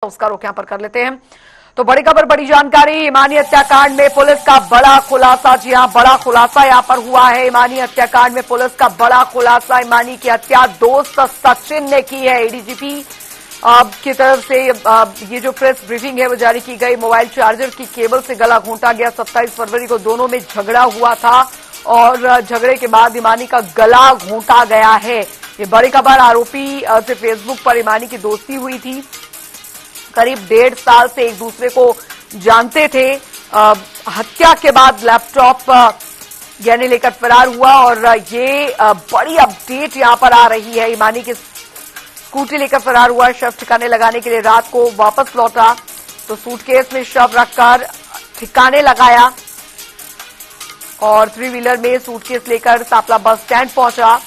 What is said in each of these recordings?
उसका रुख यहां पर कर लेते हैं। तो बड़ी खबर, बड़ी जानकारी, इमानी हत्याकांड में पुलिस का बड़ा खुलासा। जी हां, बड़ा खुलासा यहां पर हुआ है। इमानी हत्याकांड में पुलिस का बड़ा खुलासा। इमानी की हत्या दोस्त सचिन ने की है। एडीजीपी की तरफ से ये जो प्रेस ब्रीफिंग है वो जारी की गई। मोबाइल चार्जर की केबल से गला घोंटा गया। 27 फरवरी को दोनों में झगड़ा हुआ था और झगड़े के बाद इमानी का गला घोंटा गया है। ये बड़ी खबर। आरोपी से फेसबुक पर इमानी की दोस्ती हुई थी। करीब 1.5 साल से एक दूसरे को जानते थे। हत्या के बाद लैपटॉप गहने लेकर फरार हुआ और ये बड़ी अपडेट यहां पर आ रही है। इमानी की स्कूटी लेकर फरार हुआ। शव ठिकाने लगाने के लिए रात को वापस लौटा तो सूटकेस में शव रखकर ठिकाने लगाया और 3 व्हीलर में सूटकेस लेकर सापला बस स्टैंड पहुंचा।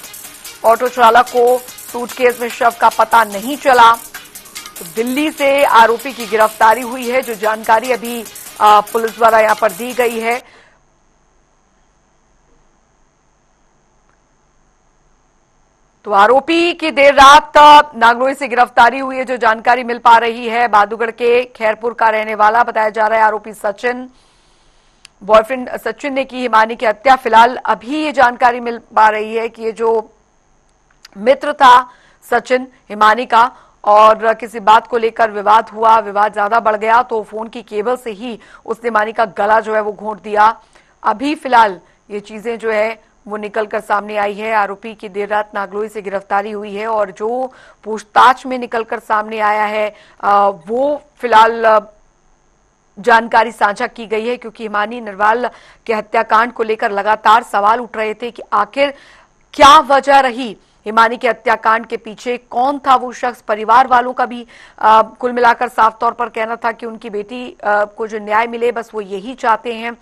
ऑटो चालक को सूटकेस में शव का पता नहीं चला। तो दिल्ली से आरोपी की गिरफ्तारी हुई है, जो जानकारी अभी पुलिस द्वारा यहां पर दी गई है। तो आरोपी की देर रात नागलोई से गिरफ्तारी हुई है, जो जानकारी मिल पा रही है। बादुगढ़ के खैरपुर का रहने वाला बताया जा रहा है आरोपी सचिन। बॉयफ्रेंड सचिन ने की हिमानी की हत्या। फिलहाल अभी ये जानकारी मिल पा रही है कि ये जो मित्र था सचिन हिमानी का, और किसी बात को लेकर विवाद हुआ, विवाद ज्यादा बढ़ गया तो फोन की केबल से ही उसने हिमानी का गला जो है वो घोंट दिया। अभी फिलहाल ये चीजें जो है वो निकलकर सामने आई है। आरोपी की देर रात नागलोई से गिरफ्तारी हुई है और जो पूछताछ में निकलकर सामने आया है वो फिलहाल जानकारी साझा की गई है, क्योंकि हिमानी नरवाल के हत्याकांड को लेकर लगातार सवाल उठ रहे थे कि आखिर क्या वजह रही हिमानी के हत्याकांड के पीछे, कौन था वो शख्स। परिवार वालों का भी कुल मिलाकर साफ तौर पर कहना था कि उनकी बेटी को जो न्याय मिले बस वो यही चाहते हैं।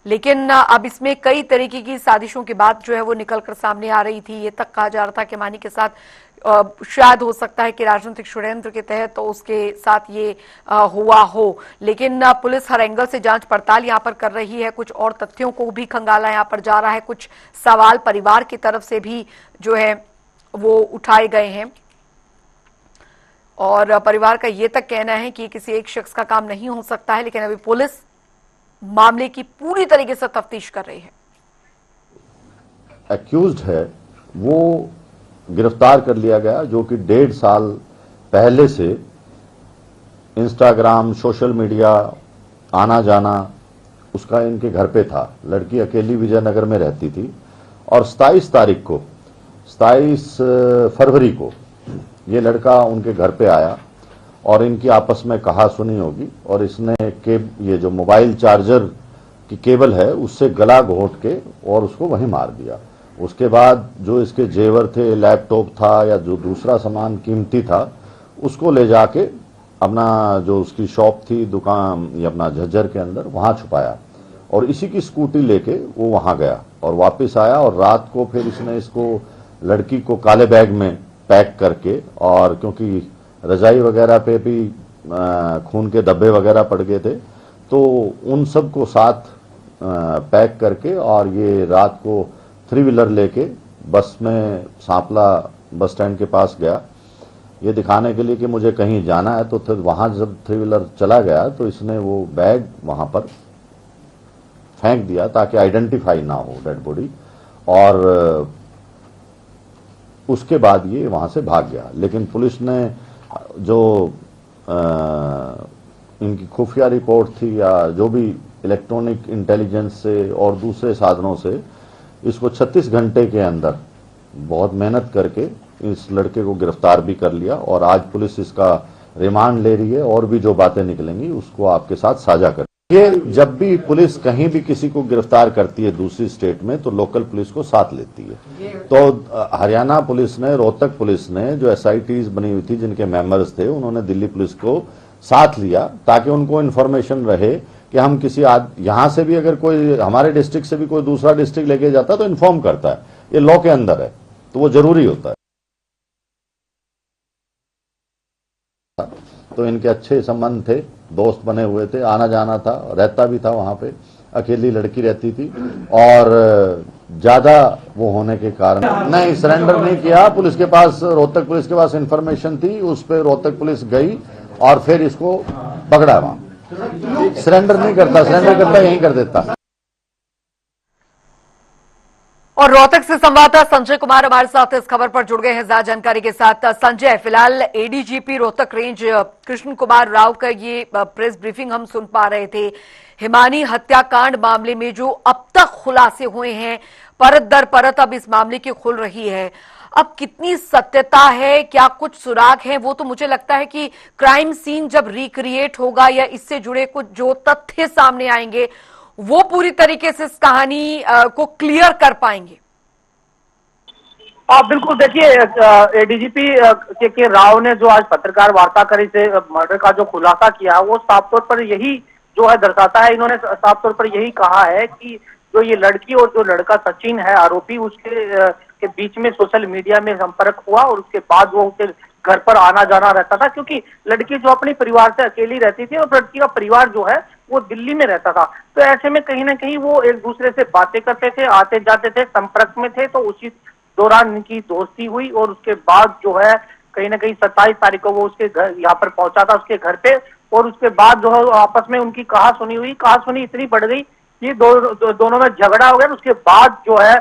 लेकिन अब इसमें कई तरीके की साजिशों की बात जो है वो निकलकर सामने आ रही थी। ये तक कहा जा रहा था कि हिमानी के साथ शायद हो सकता है कि राजनीतिक षड्यंत्र के तहत तो उसके साथ ये हुआ हो। लेकिन पुलिस हर एंगल से जांच पड़ताल यहां पर कर रही है। कुछ और तथ्यों को भी खंगाला यहां पर जा रहा है। कुछ सवाल परिवार की तरफ से भी जो है वो उठाए गए हैं और परिवार का ये तक कहना है कि किसी एक शख्स का काम नहीं हो सकता है। लेकिन अभी पुलिस मामले की पूरी तरीके से तफ्तीश कर रही है। एक्यूज्ड है वो गिरफ्तार कर लिया गया, जो कि 1.5 साल पहले से इंस्टाग्राम, सोशल मीडिया आना जाना उसका इनके घर पे था। लड़की अकेली विजयनगर में रहती थी और 27 फरवरी को ये लड़का उनके घर पे आया और इनकी आपस में कहा सुनी होगी और इसने ये जो मोबाइल चार्जर की केबल है उससे गला घोंट के और उसको वहीं मार दिया। उसके बाद जो इसके जेवर थे, लैपटॉप था या जो दूसरा सामान कीमती था, उसको ले जाके अपना जो उसकी शॉप थी दुकान या अपना झज्जर के अंदर वहां छुपाया और इसी की स्कूटी लेके वो वहां गया और वापस आया और रात को फिर इसने इसको लड़की को काले बैग में पैक करके, और क्योंकि रजाई वगैरह पे भी खून के धब्बे वगैरह पड़ गए थे तो उन सब को साथ पैक करके और ये रात को 3 व्हीलर लेके बस में सांपला बस स्टैंड के पास गया, ये दिखाने के लिए कि मुझे कहीं जाना है। तो फिर वहां जब 3 व्हीलर चला गया तो इसने वो बैग वहां पर फेंक दिया ताकि आइडेंटिफाई ना हो डेड बॉडी, और उसके बाद ये वहां से भाग गया। लेकिन पुलिस ने जो इनकी खुफिया रिपोर्ट थी या जो भी इलेक्ट्रॉनिक इंटेलिजेंस से और दूसरे साधनों से इसको 36 घंटे के अंदर बहुत मेहनत करके इस लड़के को गिरफ्तार भी कर लिया और आज पुलिस इसका रिमांड ले रही है और भी जो बातें निकलेंगी उसको आपके साथ साझा कर। ये जब भी पुलिस कहीं भी किसी को गिरफ्तार करती है दूसरी स्टेट में तो लोकल पुलिस को साथ लेती है। तो हरियाणा पुलिस ने, रोहतक पुलिस ने जो एसआईटीज बनी हुई थी जिनके मेंबर्स थे, उन्होंने दिल्ली पुलिस को साथ लिया ताकि उनको इन्फॉर्मेशन रहे कि हम किसी यहां से भी अगर कोई हमारे डिस्ट्रिक्ट से भी कोई दूसरा डिस्ट्रिक्ट लेके जाता है तो इन्फॉर्म करता है। ये लॉ के अंदर है तो वो जरूरी होता है। तो इनके अच्छे संबंध थे, दोस्त बने हुए थे, आना जाना था, रहता भी था वहां पे। अकेली लड़की रहती थी और ज्यादा वो होने के कारण नहीं सरेंडर नहीं किया। पुलिस के पास, रोहतक पुलिस के पास इंफॉर्मेशन थी, उस पर रोहतक पुलिस गई और फिर इसको पकड़ा वहां। सरेंडर नहीं करता, सरेंडर करता यहीं कर देता। और रोहतक से संवाददाता संजय कुमार हमारे साथ इस खबर पर जुड़ गए हैं ज्यादा जानकारी के साथ। संजय, फिलहाल एडीजीपी रोहतक रेंज कृष्ण कुमार राव का ये प्रेस ब्रीफिंग हम सुन पा रहे थे। हिमानी हत्याकांड मामले में जो अब तक खुलासे हुए हैं, परत दर परत अब इस मामले की खुल रही है। अब कितनी सत्यता है, क्या कुछ सुराग है, वो तो मुझे लगता है कि क्राइम सीन जब रिक्रिएट होगा या इससे जुड़े कुछ जो तथ्य सामने आएंगे वो पूरी तरीके से इस कहानी को क्लियर कर पाएंगे। बिल्कुल, देखिए एडीजीपी के राव ने जो आज पत्रकार वार्ता करी से मर्डर का जो खुलासा किया वो साफ तौर पर यही जो है दर्शाता है। इन्होंने साफ तौर पर यही कहा है कि जो ये लड़की और जो लड़का सचिन है आरोपी, उसके के बीच में सोशल मीडिया में संपर्क हुआ और उसके बाद वो उसके घर पर आना जाना रहता था, क्योंकि लड़की जो अपने परिवार से अकेली रहती थी और लड़की का परिवार जो है वो दिल्ली में रहता था। तो ऐसे में कहीं ना कहीं वो एक दूसरे से बातें करते थे, आते जाते थे, संपर्क में थे। तो उसी दौरान इनकी दोस्ती हुई और उसके बाद जो है कहीं ना कहीं 27 तारीख को वो उसके घर यहाँ पर पहुंचा था, उसके घर पे। और उसके बाद जो है आपस में उनकी कहासुनी इतनी बढ़ गई कि दोनों में झगड़ा हो गया। उसके बाद जो है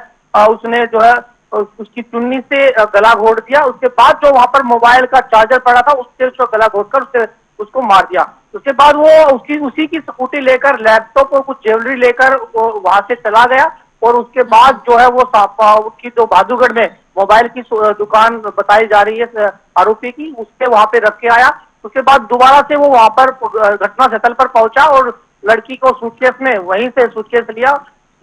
उसने जो है उसकी चुन्नी से गला घोट दिया। उसके बाद जो वहां पर मोबाइल का चार्जर पड़ा था उससे उसको गला घोटकर उसको मार दिया। उसके बाद वो उसी की स्कूटी लेकर, लैपटॉप और कुछ ज्वेलरी लेकर वहां से चला गया। और उसके बाद जो है वो उसकी जो भादुगढ़ में मोबाइल की दुकान बताई जा रही है आरोपी की, उसके वहां पे रख के आया। उसके बाद दोबारा से वो वहां पर घटना स्थल पर पहुंचा और लड़की को सूटकेस में वहीं से सूटकेस लिया,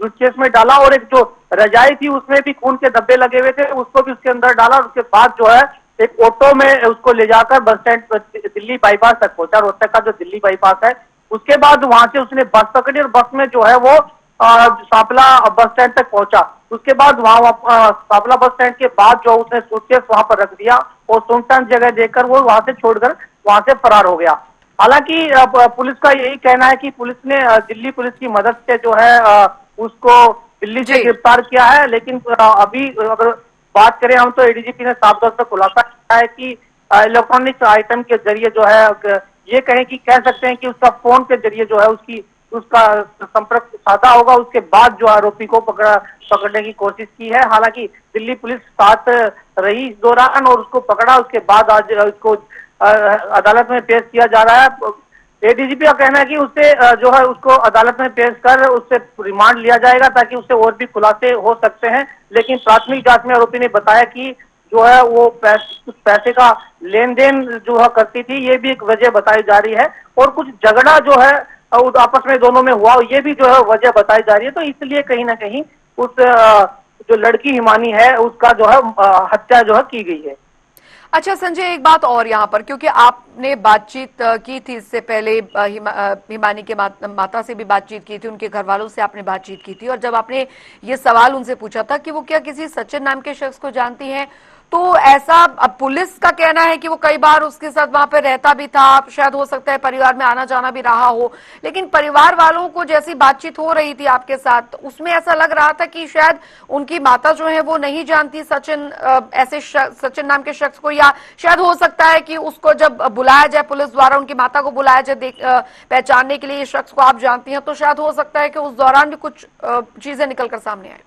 सूटकेस में डाला और एक जो रजाई थी उसमें भी खून के धब्बे लगे हुए थे, उसको भी उसके अंदर डाला। उसके बाद जो है एक ऑटो में उसको ले जाकर बस स्टैंड दिल्ली बाईपास तक पहुंचा, रोहतक का जो दिल्ली बाईपास है। उसके बाद वहां से उसने बस पकड़ी और बस में जो है वो सांपला बस स्टैंड तक पहुंचा। उसके बाद वहां सांपला बस स्टैंड के बाद जो उसने सूटकेस वहां पर रख दिया और सुनसान जगह देकर वो वहां से छोड़कर वहां से फरार हो गया। हालांकि पुलिस का यही कहना है कि पुलिस ने दिल्ली पुलिस की मदद से जो है उसको दिल्ली से गिरफ्तार किया है। लेकिन अभी अगर बात करें हम तो एडीजीपी ने साफ तौर पर खुलासा किया है कि इलेक्ट्रॉनिक आइटम के जरिए जो है ये कह सकते हैं कि उसका फोन के जरिए जो है उसका संपर्क साधा होगा। उसके बाद जो आरोपी को पकड़ने की कोशिश की है। हालांकि दिल्ली पुलिस साथ रही इस दौरान और उसको पकड़ा। उसके बाद आज उसको अदालत में पेश किया जा रहा है। एडीजीपी का कहना है कि उससे जो है उसको अदालत में पेश कर उससे रिमांड लिया जाएगा ताकि उससे और भी खुलासे हो सकते हैं। लेकिन प्राथमिक जांच में आरोपी ने बताया कि जो है वो पैसे का लेन देन जो है करती थी, ये भी एक वजह बताई जा रही है। और कुछ झगड़ा जो है आपस में दोनों में हुआ, ये भी जो है वजह बताई जा रही है। तो इसलिए कहीं ना कहीं उस जो लड़की हिमानी है उसका जो है हत्या जो है की गई है। अच्छा संजय, एक बात और यहाँ पर, क्योंकि आपने बातचीत की थी इससे पहले, हिमानी के माता से भी बातचीत की थी, उनके घर वालों से आपने बातचीत की थी और जब आपने ये सवाल उनसे पूछा था कि वो क्या किसी सचिन नाम के शख्स को जानती हैं, तो ऐसा अब पुलिस का कहना है कि वो कई बार उसके साथ वहां पे रहता भी था, शायद हो सकता है परिवार में आना जाना भी रहा हो। लेकिन परिवार वालों को जैसी बातचीत हो रही थी आपके साथ, उसमें ऐसा लग रहा था कि शायद उनकी माता जो है वो नहीं जानती सचिन, ऐसे सचिन नाम के शख्स को, या शायद हो सकता है कि उसको जब बुलाया जाए, पुलिस द्वारा उनकी माता को बुलाया जाए पहचानने के लिए ये शख्स को आप जानती हैं, तो शायद हो सकता है कि उस दौरान भी कुछ चीजें निकलकर सामने आए।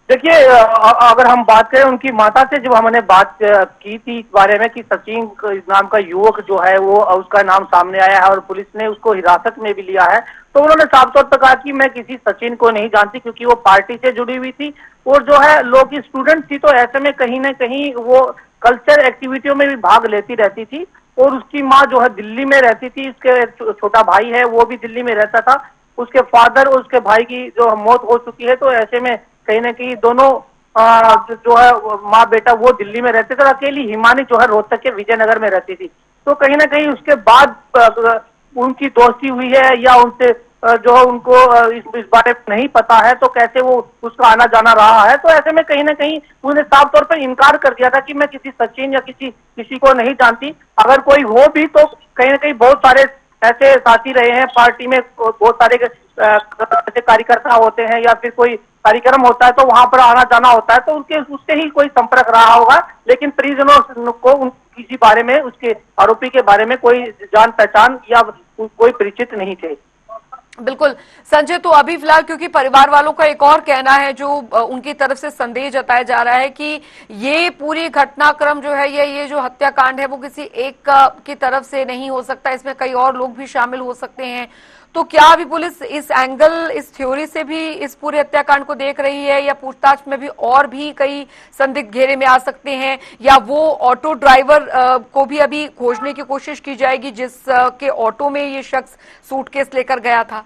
देखिए अगर हम बात करें उनकी माता से, जब हमने बात की थी इस बारे में कि सचिन नाम का युवक जो है वो उसका नाम सामने आया है और पुलिस ने उसको हिरासत में भी लिया है, तो उन्होंने साफ तौर पर कहा कि मैं किसी सचिन को नहीं जानती, क्योंकि वो पार्टी से जुड़ी हुई थी और जो है लोग की स्टूडेंट थी। तो ऐसे में कहीं ना कहीं वो कल्चर एक्टिविटियों में भी भाग लेती रहती थी। और उसकी माँ जो है दिल्ली में रहती थी, इसके छोटा भाई है वो भी दिल्ली में रहता था। उसके फादर और उसके भाई की जो मौत हो चुकी है। तो ऐसे में कहीं ना कहीं दोनों जो है माँ बेटा वो दिल्ली में रहते थे, अकेली हिमानी जो है रोहतक के विजयनगर में रहती थी। तो कहीं ना कहीं उसके बाद उनकी दोस्ती हुई है या उनसे जो है उनको इस बारे में नहीं पता है, तो कैसे वो उसका आना जाना रहा है। तो ऐसे में कहीं ना कहीं उन्होंने साफ तौर पर इनकार कर दिया था कि मैं किसी सचिन या किसी को नहीं जानती। अगर कोई हो भी तो कहीं ना कहीं बहुत सारे ऐसे साथी रहे हैं पार्टी में, बहुत सारे ऐसे कार्यकर्ता होते हैं या फिर कोई कार्यक्रम होता है तो वहां पर आना जाना होता है, तो उससे ही कोई संपर्क रहा होगा। लेकिन परिजनों को किसी बारे में, उसके आरोपी के बारे में कोई जान पहचान या कोई परिचित नहीं थे। बिल्कुल संजय, तो अभी फिलहाल क्योंकि परिवार वालों का एक और कहना है, जो उनकी तरफ से संदेह जताया जा रहा है कि ये पूरी घटनाक्रम जो है, ये जो हत्याकांड है वो किसी एक की तरफ से नहीं हो सकता, इसमें कई और लोग भी शामिल हो सकते हैं। तो क्या अभी पुलिस इस एंगल, इस थ्योरी से भी इस पूरे हत्याकांड को देख रही है, या पूछताछ में भी और भी कई संदिग्ध घेरे में आ सकते हैं, या वो ऑटो ड्राइवर को भी अभी खोजने की कोशिश की जाएगी जिस के ऑटो में ये शख्स सूटकेस लेकर गया था?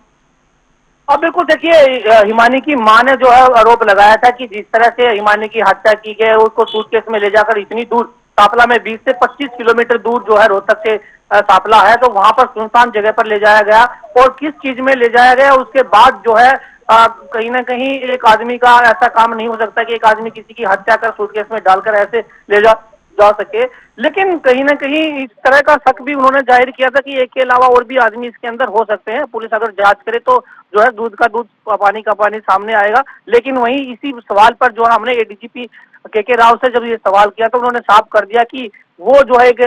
अब बिल्कुल देखिए, हिमानी की मां ने जो है आरोप लगाया था कि जिस तरह से हिमानी की हत्या की गई, उसको सूटकेस में ले जाकर इतनी दूर, सापला में 20 से 25 किलोमीटर दूर जो है रोहतक से सापला है, तो वहां पर सुनसान जगह पर ले जाया गया, और किस चीज में ले जाया गया उसके बाद जो है कहीं ना कहीं एक आदमी का ऐसा काम नहीं हो सकता कि एक आदमी किसी की हत्या कर सूटकेस में डालकर ऐसे ले जा सके। लेकिन कहीं ना कहीं इस तरह का शक भी उन्होंने जाहिर किया था कि एक के अलावा और भी आदमी इसके अंदर हो सकते हैं। पुलिस अगर जांच करे तो जो है दूध का दूध पानी का पानी सामने आएगा। लेकिन वहीं इसी सवाल पर जो है हमने एडीजीपी के राव से जब ये सवाल किया तो उन्होंने साफ कर दिया कि वो जो है एक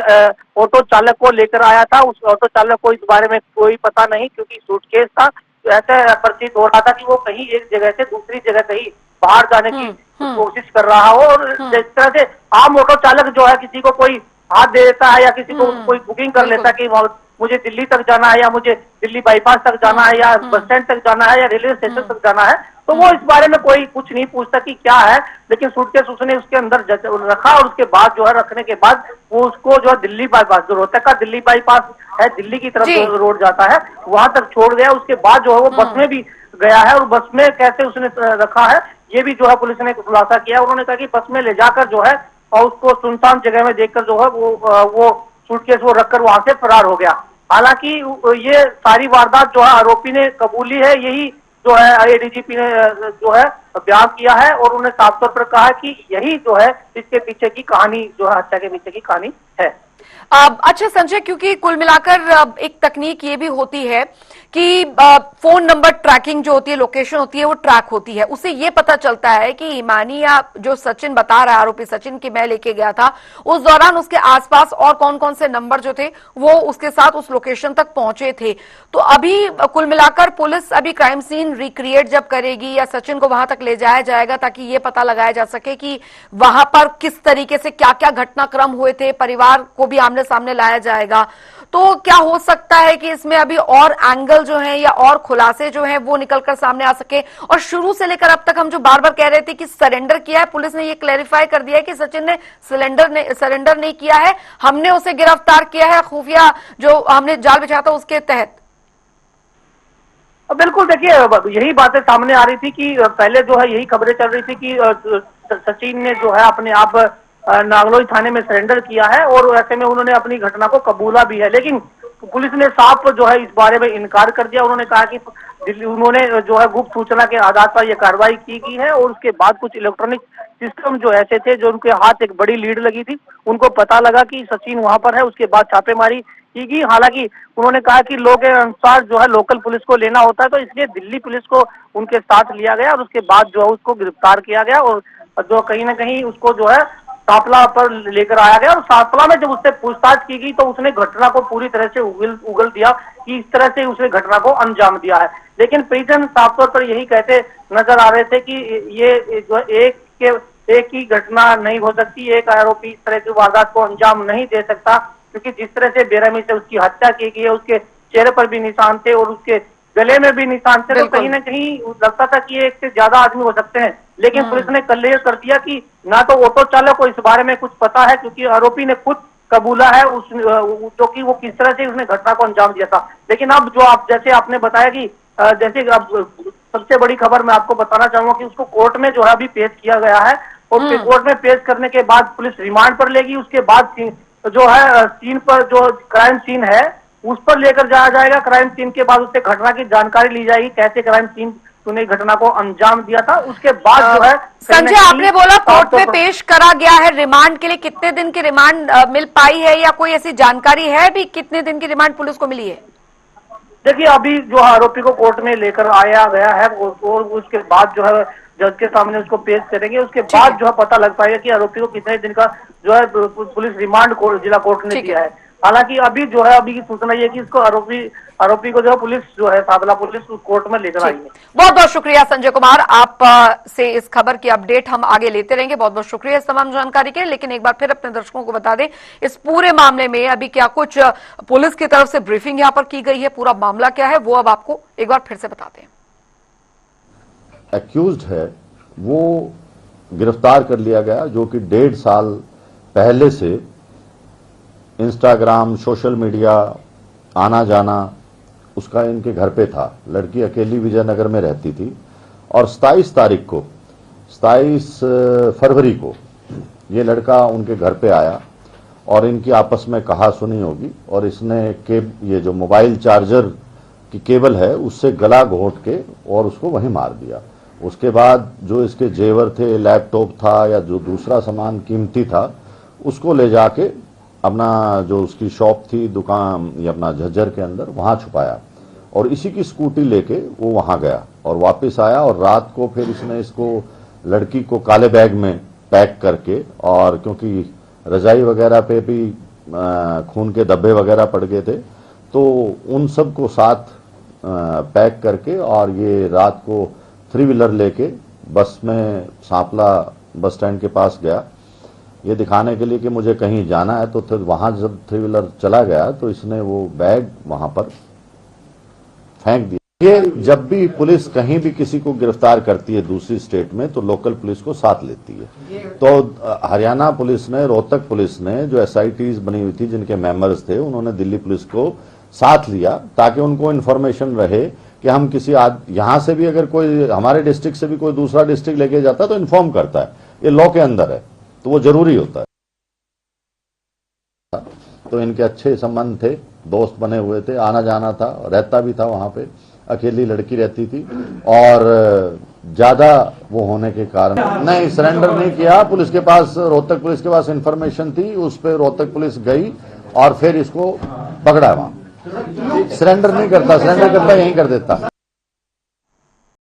ऑटो चालक को लेकर आया था, उस ऑटो चालक को इस बारे में कोई पता नहीं, क्योंकि सूटकेस था। तो ऐसा प्रतीत हो रहा था कि वो कहीं एक जगह से दूसरी जगह कहीं बाहर जाने की कोशिश कर रहा हो, और जिस तरह से आम ऑटो चालक जो है किसी को कोई हाथ दे देता है या किसी को कोई बुकिंग कर लेता है कि मुझे दिल्ली तक जाना है, या मुझे दिल्ली बाईपास तक जाना है, या बस स्टैंड तक जाना है, या रेलवे स्टेशन तक जाना है, तो वो इस बारे में कोई कुछ नहीं पूछता कि क्या है। लेकिन सूटकेस उसने उसके अंदर रखा, और उसके बाद जो है रखने के बाद वो उसको जो है दिल्ली बाईपास, जो रोहतक का दिल्ली बाईपास है, दिल्ली की तरफ जो रोड जाता है वहां तक छोड़ गया। उसके बाद जो है वो बस में भी गया है, और बस में कैसे उसने रखा है ये भी जो है पुलिस ने खुलासा किया। उन्होंने कहा कि बस में ले जाकर जो है और उसको सुनसान जगह में देखकर जो है वो सूटकेस वो रखकर वहां से फरार हो गया। हालांकि ये सारी वारदात जो है आरोपी ने कबूली है, यही जो है एडीजीपी ने जो है बयान किया है, और उन्होंने साफ तौर पर कहा कि यही जो है इसके पीछे की कहानी जो है, हत्या के पीछे की कहानी है। अच्छा संजय, क्योंकि कुल मिलाकर एक तकनीक ये भी होती है कि फोन नंबर ट्रैकिंग जो होती है, लोकेशन होती है, वो ट्रैक होती है। उससे ये पता चलता है कि हिमानी या जो सचिन बता रहा है, आरोपी सचिन की मैं लेके गया था, उस दौरान उसके आसपास और कौन कौन से नंबर जो थे वो उसके साथ उस लोकेशन तक पहुंचे थे। तो अभी कुल मिलाकर पुलिस अभी क्राइम सीन रिक्रिएट जब करेगी या सचिन को वहां तक ले जाया जाएगा ताकि ये पता लगाया जा सके कि वहां पर किस तरीके से क्या क्या घटनाक्रम हुए थे, परिवार को भी आमने सामने लाया जाएगा। तो क्या हो सकता है कि इसमें अभी और एंगल जो है या और खुलासे जो हैं वो निकलकर सामने आ सके। और शुरू से लेकर अब तक हम जो बार बार कह रहे थे कि सरेंडर किया है, पुलिस ने ये क्लैरिफाई कर दिया है कि सचिन ने सरेंडर नहीं किया है, हमने उसे गिरफ्तार किया है खुफिया जो हमने जाल बिछाया था उसके तहत। बिल्कुल, देखिए यही बातें सामने आ रही थी कि पहले जो है यही खबरें चल रही थी कि सचिन ने जो है अपने आप नागलोई थाने में सरेंडर किया है, और ऐसे में उन्होंने अपनी घटना को कबूला भी है। लेकिन पुलिस ने साफ जो है इस बारे में इनकार कर दिया। उन्होंने कहा कि उन्होंने जो है गुप्त सूचना के आधार पर यह कार्रवाई की गई है, और उसके बाद कुछ इलेक्ट्रॉनिक सिस्टम जो ऐसे थे जो उनके हाथ एक बड़ी लीड लगी थी, उनको पता लगा कि सचिन वहां पर है। उसके बाद छापेमारी की गई। हालांकि उन्होंने कहा कि लोग के अनुसार जो है लोकल पुलिस को लेना होता है, तो इसलिए दिल्ली पुलिस को उनके साथ लिया गया, और उसके बाद जो है उसको गिरफ्तार किया गया, और जो कहीं ना कहीं उसको जो है सापला पर लेकर आया गया। और सापला में जब उससे पूछताछ की गई तो उसने घटना को पूरी तरह से उगल दिया कि इस तरह से उसने घटना को अंजाम दिया है। लेकिन परिजन साफ तौर पर यही कहते नजर आ रहे थे कि ये जो एक ही घटना नहीं हो सकती, एक आरोपी इस तरह की वारदात को अंजाम नहीं दे सकता, क्योंकि जिस तरह से बेरहमी से उसकी हत्या की गई है, उसके चेहरे पर भी निशान थे और उसके गले में भी निशान थे, तो कहीं ना कहीं लगता था कि एक से ज्यादा आदमी हो सकते हैं। लेकिन पुलिस ने क्लियर कर दिया कि ना तो ऑटो चालक को इस बारे में कुछ पता है, क्योंकि आरोपी ने खुद कबूला है जो कि वो किस तरह से उसने घटना को अंजाम दिया था। लेकिन अब जो जैसे आपने बताया कि जैसे अब सबसे बड़ी खबर मैं आपको बताना चाहूंगा कि उसको कोर्ट में जो है अभी पेश किया गया है, और कोर्ट में पेश करने के बाद पुलिस रिमांड पर लेगी। उसके बाद जो है सीन पर जो क्राइम सीन है उस पर लेकर जाया जाएगा। क्राइम सीन के बाद उससे घटना की जानकारी ली जाएगी, कैसे क्राइम सीन तूने घटना को अंजाम दिया था। उसके बाद जो है संजय, आपने बोला कोर्ट में पेश करा गया है, रिमांड के लिए कितने दिन की रिमांड मिल पाई है, या कोई ऐसी जानकारी है भी कितने दिन की रिमांड पुलिस को मिली है? देखिए, अभी जो आरोपी को कोर्ट में लेकर आया गया है और उसके बाद जो है जज के सामने उसको पेश करेंगे। उसके बाद जो है पता लग पाएगा कि आरोपी को कितने दिन का जो है पुलिस रिमांड कोर्ट जिला कोर्ट ने दिया है। हालांकि अभी जो है अभी की सूचना ये कि इसको आरोपी को जो है पुलिस जो है सादला पुलिस उस कोर्ट में लेकर आई है। बहुत बहुत शुक्रिया संजय कुमार, आप से इस खबर की अपडेट हम आगे लेते रहेंगे। बहुत बहुत शुक्रिया इस तमाम जानकारी के। लेकिन एक बार फिर अपने दर्शकों को बता दें इस पूरे मामले में अभी क्या कुछ पुलिस की तरफ से ब्रीफिंग यहां पर की गई है, पूरा मामला क्या है, वो अब आपको एक बार फिर से बताते हैं। एक्यूज्ड है वो गिरफ्तार कर लिया गया, जो कि 1.5 साल पहले से इंस्टाग्राम सोशल मीडिया आना जाना उसका इनके घर पे था। लड़की अकेली विजयनगर में रहती थी और 27 फरवरी को ये लड़का उनके घर पे आया और इनकी आपस में कहा सुनी होगी और इसने ये जो मोबाइल चार्जर की केबल है उससे गला घोंट के और उसको वहीं मार दिया। उसके बाद जो इसके जेवर थे, लैपटॉप था या जो दूसरा सामान कीमती था, उसको ले जाके अपना जो उसकी शॉप थी दुकान या अपना झज्जर के अंदर वहां छुपाया और इसी की स्कूटी लेके वो वहां गया और वापस आया और रात को फिर इसने इसको लड़की को काले बैग में पैक करके, और क्योंकि रजाई वगैरह पे भी खून के धब्बे वगैरह पड़ गए थे तो उन सब को साथ पैक करके और ये रात को 3 व्हीलर लेके बस में सांपला बस स्टैंड के पास गया ये दिखाने के लिए कि मुझे कहीं जाना है। तो फिर वहां जब 3 व्हीलर चला गया तो इसने वो बैग वहां पर फेंक दिया। ये जब भी पुलिस कहीं भी किसी को गिरफ्तार करती है दूसरी स्टेट में तो लोकल पुलिस को साथ लेती है। तो हरियाणा पुलिस ने, रोहतक पुलिस ने जो SITs बनी हुई थी जिनके मेंबर्स थे, उन्होंने दिल्ली पुलिस को साथ लिया ताकि उनको इन्फॉर्मेशन रहे कि हम किसी यहां से भी अगर कोई हमारे डिस्ट्रिक्ट से भी कोई दूसरा डिस्ट्रिक्ट लेके जाता है तो इन्फॉर्म करता है। ये लॉ के अंदर है तो वो जरूरी होता है। तो इनके अच्छे संबंध थे, दोस्त बने हुए थे, आना जाना था, रहता भी था वहां पे। अकेली लड़की रहती थी और ज्यादा वो होने के कारण नहीं सरेंडर नहीं किया। पुलिस के पास, रोहतक पुलिस के पास इंफॉर्मेशन थी, उस पर रोहतक पुलिस गई और फिर इसको पकड़ा वहां। सरेंडर नहीं करता, सरेंडर करता यहीं कर देता।